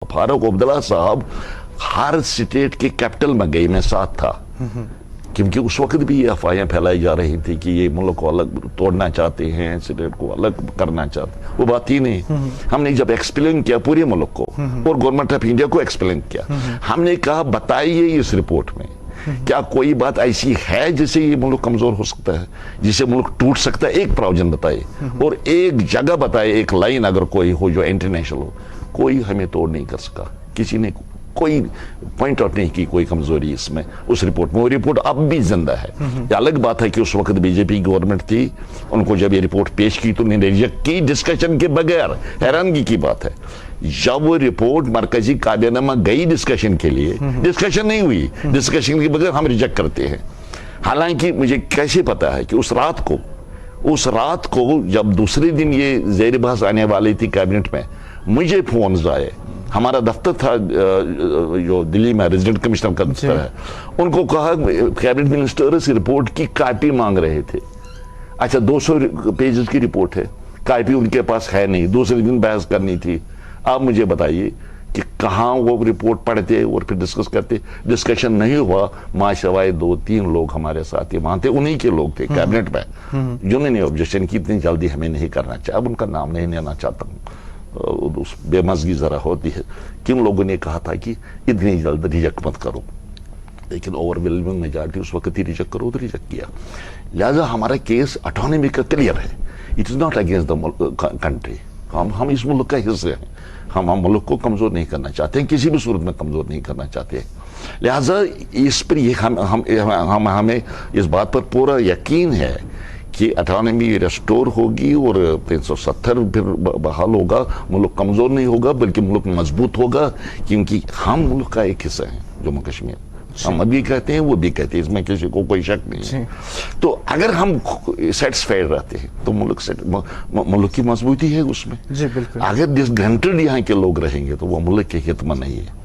फारूक अब्दुल्ला साहब हर स्टेट के कैपिटल में गई, मैं साथ था, क्योंकि उस वक्त भी ये अफवाहें फैलाई जा रही थी कि ये मुल्क को अलग तोड़ना चाहते हैं, स्टेट को अलग करना चाहते हैं। वो बात ही नहीं। हमने जब एक्सप्लेन किया पूरे मुल्क को और गवर्नमेंट ऑफ इंडिया को एक्सप्लेन किया, हमने कहा बताइए इस रिपोर्ट में क्या कोई बात ऐसी है जिससे ये मुल्क कमजोर हो सकता है, जिससे मुल्क टूट सकता है। एक प्रोविजन बताए और एक जगह बताए, एक लाइन अगर कोई हो जो इंटरनेशनल हो। कोई हमें तोड़ नहीं कर सका, किसी ने कोई पॉइंट आउट नहीं की कोई कमजोरी इसमें उस रिपोर्ट में। वो रिपोर्ट अब भी जिंदा है। ये अलग बात है कि उस वक्त बीजेपी गवर्नमेंट थी, उनको जब ये रिपोर्ट पेश की तो उन्होंने रिजेक्ट की डिस्कशन के बगैर। हैरानगी की बात है, जब वो रिपोर्ट मरकजी काबीना में गई डिस्कशन के लिए, डिस्कशन नहीं हुई, डिस्कशन के बगैर हम रिजेक्ट करते हैं। हालांकि मुझे कैसे पता है कि उस रात को जब दूसरे दिन ये ज़ेर बहस आने वाली थी कैबिनेट में, मुझे फोन आए। हमारा दफ्तर था जो दिल्ली में रेजिडेंट कमिश्नर का दफ्तर है, उनको कहा कैबिनेट मिनिस्टर इस रिपोर्ट की कॉपी मांग रहे थे। अच्छा 200 पेजेस की रिपोर्ट है, कॉपी उनके पास है नहीं, दूसरे दिन बहस करनी थी। आप मुझे बताइए कि कहाँ वो रिपोर्ट पढ़ते और फिर डिस्कस करते। डिस्कशन नहीं हुआ, माशावाए 2-3 लोग हमारे साथ ही वहां थे, उन्हीं के लोग थे कैबिनेट में जिन्होंने ऑब्जेक्शन की इतनी जल्दी हमें नहीं करना चाहिए। अब उनका नाम नहीं लेना चाहता हूँ, उस बेमज़गी जरा होती है। किन लोगों ने कहा था कि इतनी जल्द रिजेक्ट मत करो, लेकिन ओवरवेलमिंग मेजॉरिटी उस वक्त ही रिजेक्ट करो तो रिजेक्ट किया। लिहाजा हमारा केस ऑटोनॉमी का क्लियर है, it is not against the country. हम इस मुल्क का हिस्से हैं, हम मुल्क को कमजोर नहीं करना चाहते हैं, किसी भी सूरत में कमजोर नहीं करना चाहते। लिहाजा इस पर ये हमें इस बात पर पूरा यकीन है कि ऑटोनॉमी रेस्टोर होगी और 370 फिर बहाल होगा। मुल्क कमजोर नहीं होगा बल्कि मुल्क मजबूत होगा, क्योंकि हम मुल्क का एक हिस्सा है जम्मू कश्मीर। हम अभी कहते हैं, वो भी कहते हैं, इसमें किसी को कोई शक नहीं है। तो अगर हम सेटिस्फाइड रहते हैं तो मुल्क की मजबूती है उसमें। जी बिल्कुल। अगर डिसग्रंटेड यहाँ के लोग रहेंगे तो वो मुल्क के हित में नहीं है।